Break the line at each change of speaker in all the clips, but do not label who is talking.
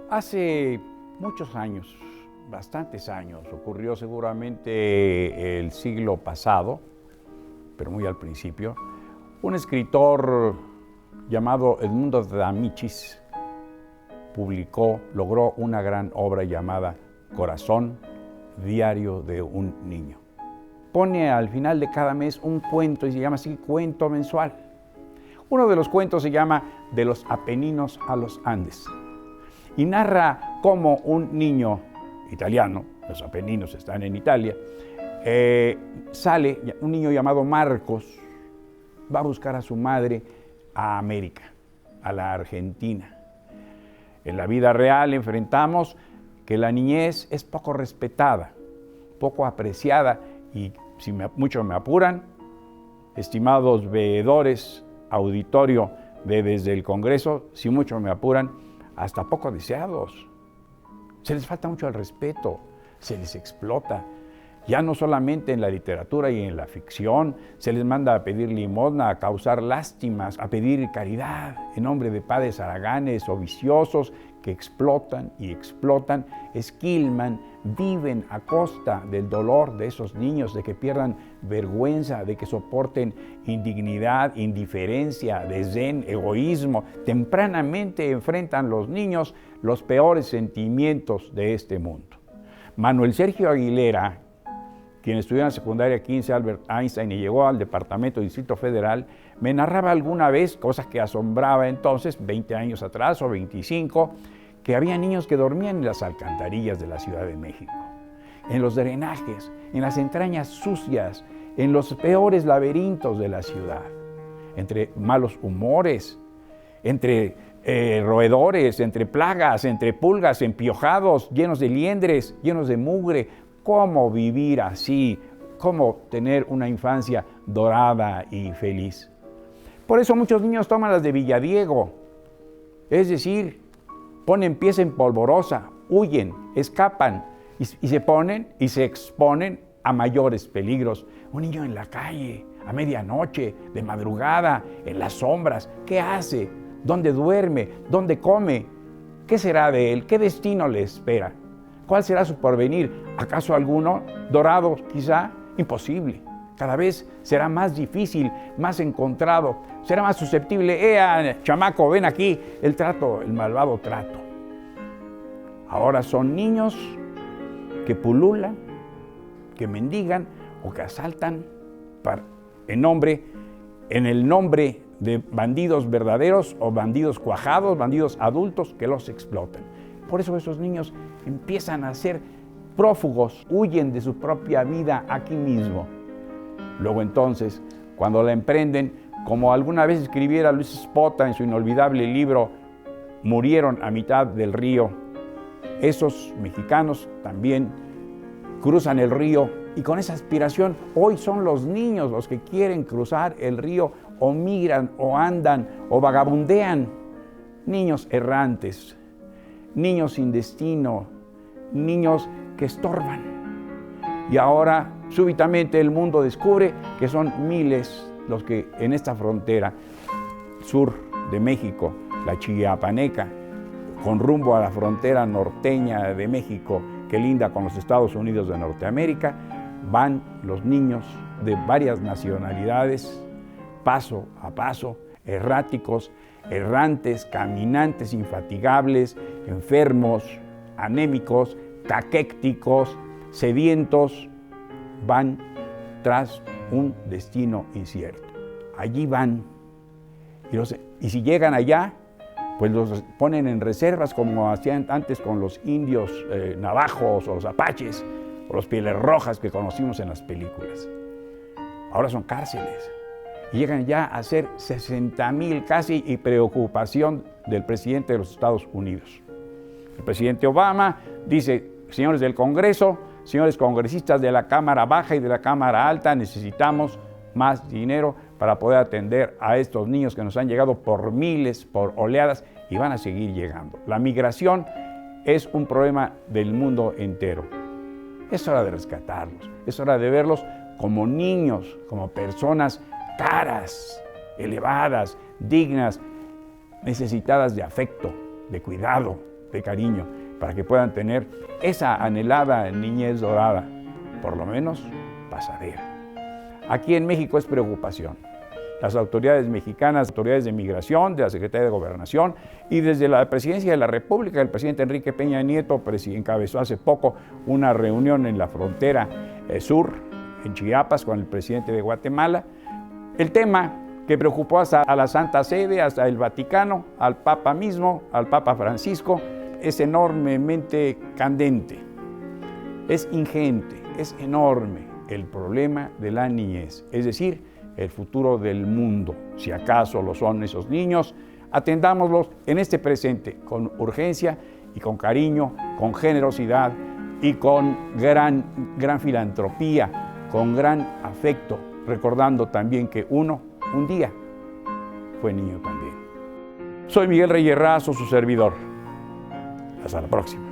Hace muchos años, bastantes años, ocurrió seguramente el siglo pasado, pero muy al principio, un escritor llamado Edmundo de Amicis logró una gran obra llamada Corazón, diario de un niño. Pone al final de cada mes un cuento y se llama así cuento mensual. Uno de los cuentos se llama De los Apeninos a los Andes y narra cómo un niño italiano, los Apeninos están en Italia, un niño llamado Marcos, va a buscar a su madre a América, a la Argentina. En la vida real enfrentamos que la niñez es poco respetada, poco apreciada y, si mucho me apuran, estimados veedores, auditorio desde el Congreso, si mucho me apuran, hasta poco deseados. Se les falta mucho el respeto, se les explota. Ya no solamente en la literatura y en la ficción, se les manda a pedir limosna, a causar lástimas, a pedir caridad en nombre de padres haraganes o viciosos que explotan y explotan, esquilman, viven a costa del dolor de esos niños, de que pierdan vergüenza, de que soporten indignidad, indiferencia, desdén, egoísmo. Tempranamente enfrentan los niños los peores sentimientos de este mundo. Manuel Sergio Aguilera, quien estudió en la secundaria 15 Albert Einstein y llegó al Departamento de Distrito Federal, me narraba alguna vez, cosas que asombraba entonces, 20 años atrás o 25, que había niños que dormían en las alcantarillas de la Ciudad de México, en los drenajes, en las entrañas sucias, en los peores laberintos de la ciudad, entre malos humores, entre roedores, entre plagas, entre pulgas, empiojados, llenos de liendres, llenos de mugre. ¿Cómo vivir así? ¿Cómo tener una infancia dorada y feliz? Por eso muchos niños toman las de Villadiego, es decir, ponen pies en polvorosa, huyen, escapan y se ponen y se exponen a mayores peligros. Un niño en la calle, a medianoche, de madrugada, en las sombras, ¿qué hace? ¿Dónde duerme? ¿Dónde come? ¿Qué será de él? ¿Qué destino le espera? ¿Cuál será su porvenir? ¿Acaso alguno dorado quizá? Imposible. Cada vez será más difícil, más encontrado, será más susceptible. Chamaco, ven aquí, el malvado trato. Ahora son niños que pululan, que mendigan o que asaltan en el nombre de bandidos verdaderos o bandidos cuajados, bandidos adultos que los explotan. Por eso esos niños empiezan a ser prófugos, huyen de su propia vida aquí mismo. Luego entonces, cuando la emprenden, como alguna vez escribiera Luis Spota en su inolvidable libro Murieron a mitad del río, esos mexicanos también cruzan el río y con esa aspiración hoy son los niños los que quieren cruzar el río o migran o andan o vagabundean. Niños errantes, niños sin destino, niños que estorban. Y ahora, súbitamente, el mundo descubre que son miles los que en esta frontera sur de México, la Chiapaneca, con rumbo a la frontera norteña de México, que linda con los Estados Unidos de Norteamérica, van los niños de varias nacionalidades, paso a paso, erráticos, errantes, caminantes infatigables, enfermos, anémicos, caquécticos, sedientos, van tras un destino incierto. Allí van. Y si llegan allá, pues los ponen en reservas como hacían antes con los indios navajos o los apaches o los pieles rojas que conocimos en las películas. Ahora son cárceles. Y llegan ya a ser 60,000 casi y preocupación del presidente de los Estados Unidos. El presidente Obama dice, señores del Congreso, señores congresistas de la Cámara Baja y de la Cámara Alta, necesitamos más dinero para poder atender a estos niños que nos han llegado por miles, por oleadas y van a seguir llegando. La migración es un problema del mundo entero. Es hora de rescatarlos, es hora de verlos como niños, como personas caras, elevadas, dignas, necesitadas de afecto, de cuidado, de cariño, para que puedan tener esa anhelada niñez dorada, por lo menos pasadera. Aquí en México es preocupación. Las autoridades mexicanas, autoridades de migración, de la Secretaría de Gobernación y desde la Presidencia de la República, el presidente Enrique Peña Nieto encabezó hace poco una reunión en la frontera sur, en Chiapas, con el presidente de Guatemala. El tema que preocupó hasta a la Santa Sede, hasta el Vaticano, al Papa mismo, al Papa Francisco, es enormemente candente, es ingente, es enorme el problema de la niñez, es decir, el futuro del mundo. Si acaso lo son esos niños, atendámoslos en este presente con urgencia y con cariño, con generosidad y con gran filantropía, con gran afecto, recordando también que uno, un día, fue niño también. Soy Miguel Reyes Razo, su servidor. Hasta la próxima.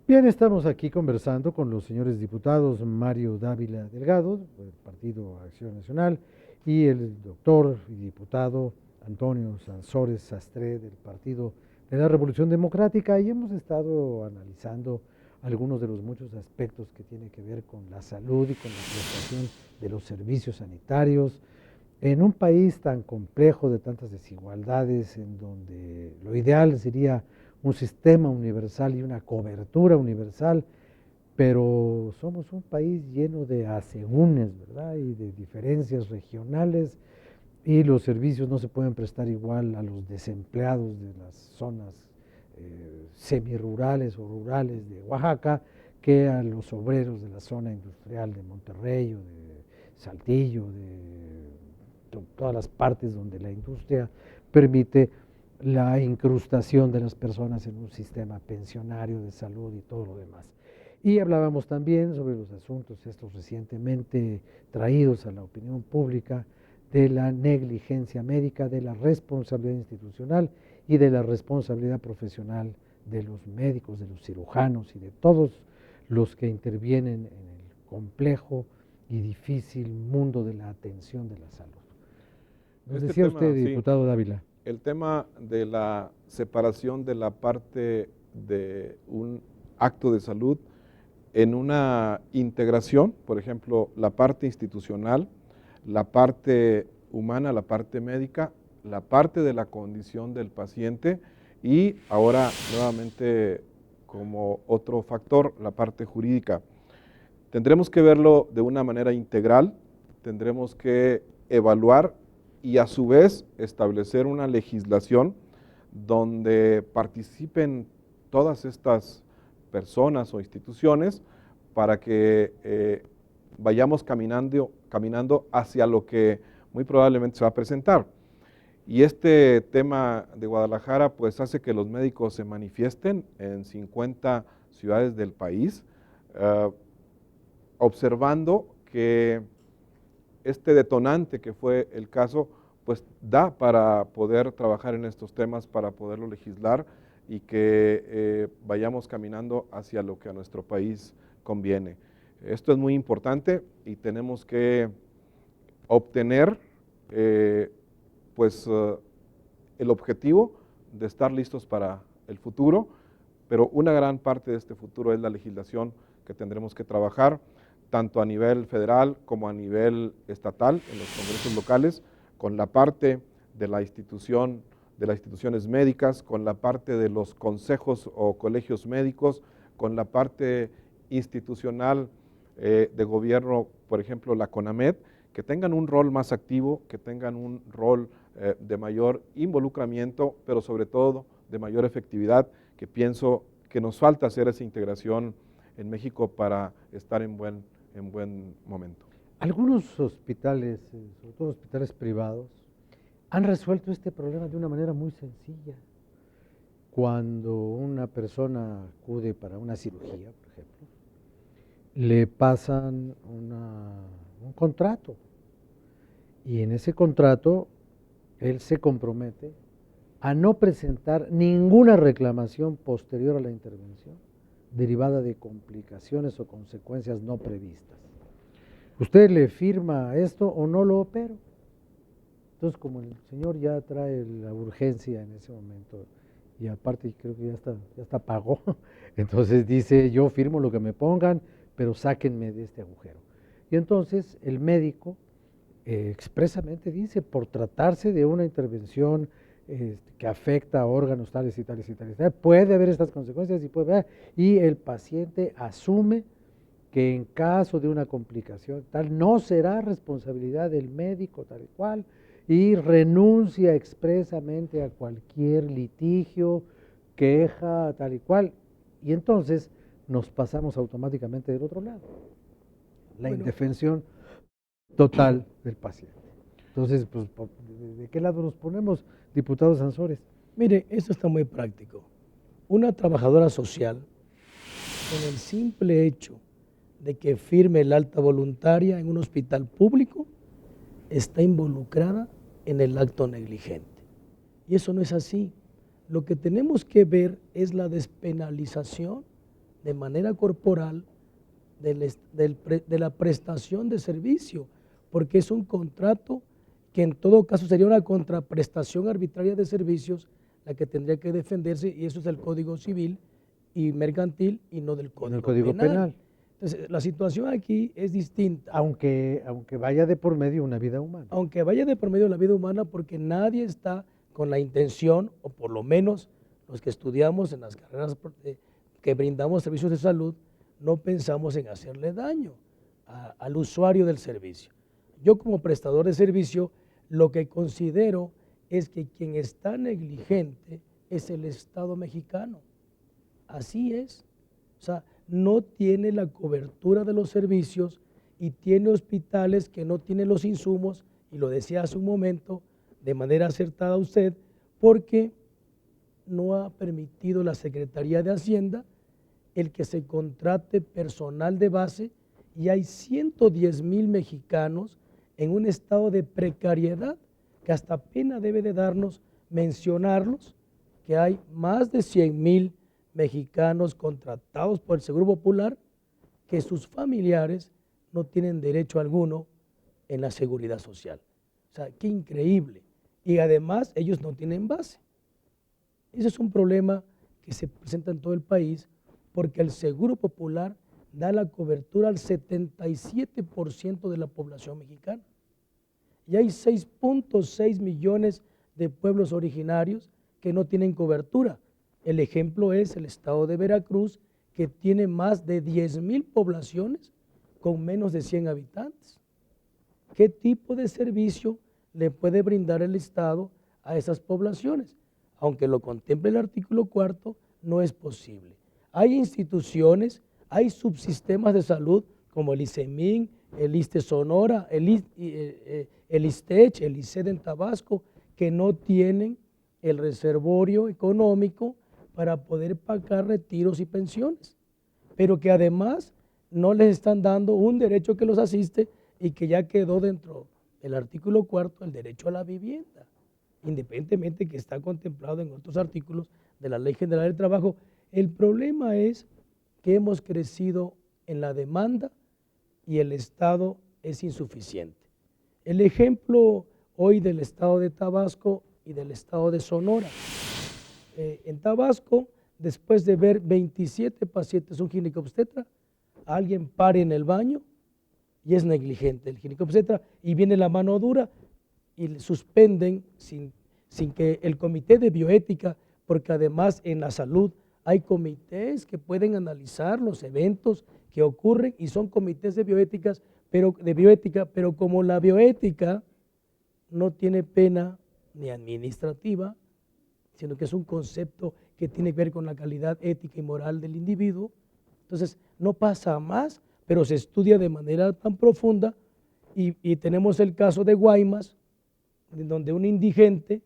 Bien, estamos aquí conversando con los señores diputados Mario Dávila Delgado, del Partido Acción Nacional, y el doctor y diputado Antonio Sansores Sastre, del Partido de la Revolución Democrática, y hemos estado analizando algunos de los muchos aspectos que tienen que ver con la salud y con la prestación de los servicios sanitarios, en un país tan complejo, de tantas desigualdades, en donde lo ideal sería un sistema universal y una cobertura universal, pero somos un país lleno de asegúnes, ¿verdad? Y de diferencias regionales, y los servicios no se pueden prestar igual a los desempleados de las zonas semirurales o rurales de Oaxaca que a los obreros de la zona industrial de Monterrey o de Saltillo, de todas las partes donde la industria permite la incrustación de las personas en un sistema pensionario de salud y todo lo demás. Y hablábamos también sobre los asuntos estos recientemente traídos a la opinión pública de la negligencia médica, de la responsabilidad institucional y de la responsabilidad profesional de los médicos, de los cirujanos y de todos los que intervienen en el complejo y difícil mundo de la atención de la salud. Nos decía usted, diputado Dávila.
El tema de la separación de la parte de un acto de salud en una integración, por ejemplo, la parte institucional, la parte humana, la parte médica, la parte de la condición del paciente y ahora nuevamente como otro factor, la parte jurídica. Tendremos que verlo de una manera integral, tendremos que evaluar y a su vez establecer una legislación donde participen todas estas personas o instituciones para que vayamos caminando hacia lo que muy probablemente se va a presentar. Y este tema de Guadalajara pues hace que los médicos se manifiesten en 50 ciudades del país, observando que este detonante que fue el caso, pues da para poder trabajar en estos temas, para poderlo legislar y que vayamos caminando hacia lo que a nuestro país conviene. Esto es muy importante y tenemos que obtener el objetivo de estar listos para el futuro, pero una gran parte de este futuro es la legislación que tendremos que trabajar, tanto a nivel federal como a nivel estatal, en los congresos locales, con la parte de la institución, de las instituciones médicas, con la parte de los consejos o colegios médicos, con la parte institucional de gobierno, por ejemplo, la CONAMED, que tengan un rol más activo, que tengan un rol de mayor involucramiento, pero sobre todo de mayor efectividad, que pienso que nos falta hacer esa integración en México para estar en buen momento.
Algunos hospitales, sobre todo hospitales privados, han resuelto este problema de una manera muy sencilla. Cuando una persona acude para una cirugía, por ejemplo, le pasan un contrato y en ese contrato él se compromete a no presentar ninguna reclamación posterior a la intervención derivada de complicaciones o consecuencias no previstas. ¿Usted le firma esto o no lo opero? Entonces, como el señor ya trae la urgencia en ese momento, y aparte creo que ya está pagó, entonces dice, yo firmo lo que me pongan, pero sáquenme de este agujero. Y entonces el médico expresamente dice, por tratarse de una intervención que afecta a órganos tales y tales y tales, puede haber estas consecuencias y el paciente asume que en caso de una complicación tal no será responsabilidad del médico tal y cual, y renuncia expresamente a cualquier litigio, queja, tal y cual, y entonces nos pasamos automáticamente del otro lado, la indefensión total del paciente. Entonces, pues, ¿de qué lado nos ponemos, diputado Sansores?
Mire, esto está muy práctico. Una trabajadora social, con el simple hecho de que firme el alta voluntaria en un hospital público, está involucrada en el acto negligente. Y eso no es así. Lo que tenemos que ver es la despenalización de manera corporal de la prestación de servicio, porque es un contrato que en todo caso sería una contraprestación arbitraria de servicios la que tendría que defenderse, y eso es del Código Civil y Mercantil y no del Código Penal. Entonces, la situación aquí es distinta.
Aunque vaya de por medio una vida humana.
Aunque vaya de por medio la vida humana, porque nadie está con la intención, o por lo menos los que estudiamos en las carreras que brindamos servicios de salud, no pensamos en hacerle daño al usuario del servicio. Yo como prestador de servicio, lo que considero es que quien está negligente es el Estado mexicano. Así es. O sea, no tiene la cobertura de los servicios y tiene hospitales que no tienen los insumos, y lo decía hace un momento de manera acertada usted, porque no ha permitido la Secretaría de Hacienda el que se contrate personal de base, y hay 110,000 mexicanos en un estado de precariedad que hasta pena debe de darnos mencionarlos, que hay más de 100,000 mexicanos contratados por el Seguro Popular que sus familiares no tienen derecho alguno en la seguridad social. O sea, qué increíble. Y además ellos no tienen base. Ese es un problema que se presenta en todo el país, porque el Seguro Popular da la cobertura al 77% de la población mexicana. Y hay 6.6 millones de pueblos originarios que no tienen cobertura. El ejemplo es el estado de Veracruz, que tiene más de 10,000 poblaciones con menos de 100 habitantes. ¿Qué tipo de servicio le puede brindar el Estado a esas poblaciones? Aunque lo contemple el artículo 4, no es posible. Hay instituciones, hay subsistemas de salud como el ICEMIN, el ISSSTE Sonora, el ISTECH, el ICED en Tabasco, que no tienen el reservorio económico para poder pagar retiros y pensiones, pero que además no les están dando un derecho que los asiste y que ya quedó dentro del artículo 4, el derecho a la vivienda, independientemente que está contemplado en otros artículos de la Ley General del Trabajo. El problema es que hemos crecido en la demanda y el Estado es insuficiente. El ejemplo hoy del estado de Tabasco y del estado de Sonora. En Tabasco, después de ver 27 pacientes, un ginecobstetra, alguien pare en el baño y es negligente el ginecobstetra, y viene la mano dura y le suspenden sin que el comité de bioética, porque además en la salud hay comités que pueden analizar los eventos que ocurren, y son comités de bioética, pero como la bioética no tiene pena ni administrativa, sino que es un concepto que tiene que ver con la calidad ética y moral del individuo, entonces no pasa más, pero se estudia de manera tan profunda, y tenemos el caso de Guaymas, donde un indigente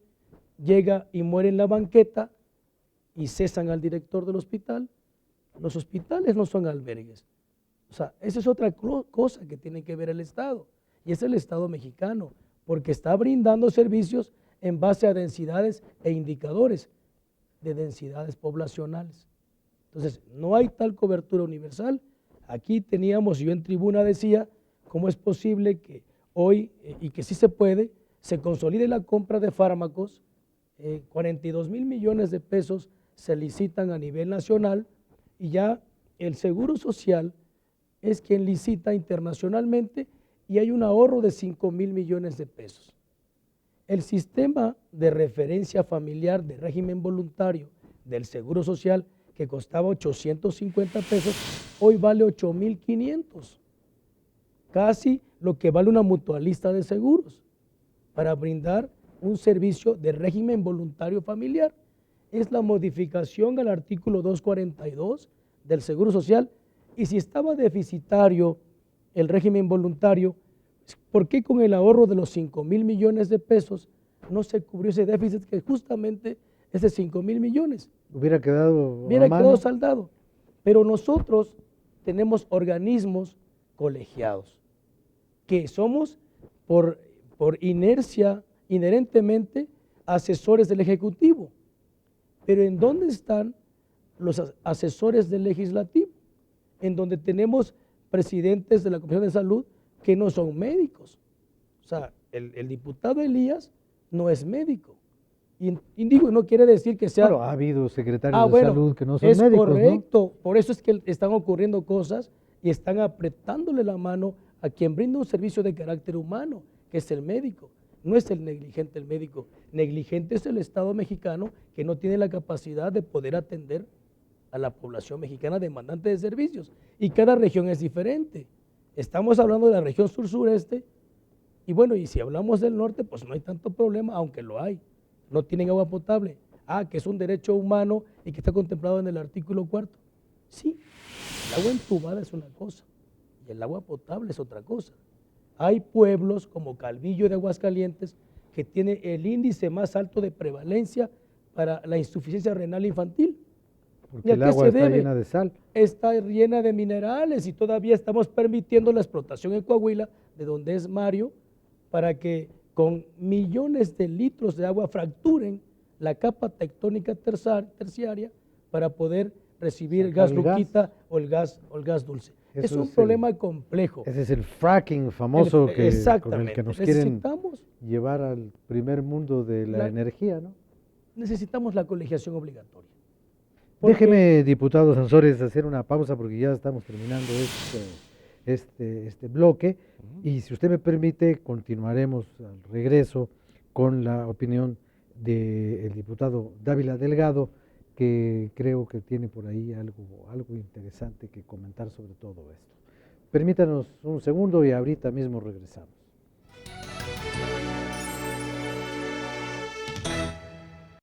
llega y muere en la banqueta y cesan al director del hospital. Los hospitales no son albergues. O sea, esa es otra cosa que tiene que ver el Estado, y es el Estado mexicano, porque está brindando servicios en base a densidades e indicadores de densidades poblacionales. Entonces, no hay tal cobertura universal. Aquí teníamos, yo en tribuna decía, ¿cómo es posible que hoy, y que sí se puede, se consolide la compra de fármacos? 42 mil millones de pesos se licitan a nivel nacional y ya el Seguro Social es quien licita internacionalmente y hay un ahorro de 5 mil millones de pesos. El sistema de referencia familiar de régimen voluntario del Seguro Social, que costaba 850 pesos, hoy vale 8,500, casi lo que vale una mutualista de seguros, para brindar un servicio de régimen voluntario familiar. Es la modificación al artículo 242 del Seguro Social, y si estaba deficitario el régimen voluntario, ¿por qué con el ahorro de los 5 mil millones de pesos no se cubrió ese déficit, que justamente es de 5 mil millones?
Hubiera quedado
Hubiera
a mano.
quedado saldado. Pero nosotros tenemos organismos colegiados, que somos por inercia, inherentemente, asesores del Ejecutivo. Pero ¿en dónde están los asesores del Legislativo? En donde tenemos presidentes de la Comisión de Salud que no son médicos. O sea, el diputado Elías no es médico. Y digo, no quiere decir que sea...
Claro, ha habido secretarios de salud que no son
es
médicos,
correcto. ¿No? Por eso es que están ocurriendo cosas y están apretándole la mano a quien brinda un servicio de carácter humano, que es el médico. No es el negligente el médico. Negligente es el Estado mexicano, que no tiene la capacidad de poder atender a la población mexicana demandante de servicios. Y cada región es diferente. Estamos hablando de la región sur-sureste, y bueno, y si hablamos del norte, pues no hay tanto problema, aunque lo hay. No tienen agua potable. Que es un derecho humano y que está contemplado en el artículo 4. Sí, el agua entubada es una cosa y el agua potable es otra cosa. Hay pueblos como Calvillo de Aguascalientes que tiene el índice más alto de prevalencia para la insuficiencia renal infantil.
Porque el agua está llena de sal.
Está llena de minerales y todavía estamos permitiendo la explotación en Coahuila, de donde es Mario, para que con millones de litros de agua fracturen la capa tectónica terciaria para poder recibir gas luquita o el gas dulce. Es un problema complejo.
Ese es el fracking famoso con el que nos quieren llevar al primer mundo de la energía, ¿no?
Necesitamos la colegiación obligatoria.
Déjeme, diputado Sansores, hacer una pausa porque ya estamos terminando este bloque, y si usted me permite, continuaremos al regreso con la opinión del diputado Dávila Delgado, que creo que tiene por ahí algo interesante que comentar sobre todo esto. Permítanos un segundo y ahorita mismo regresamos.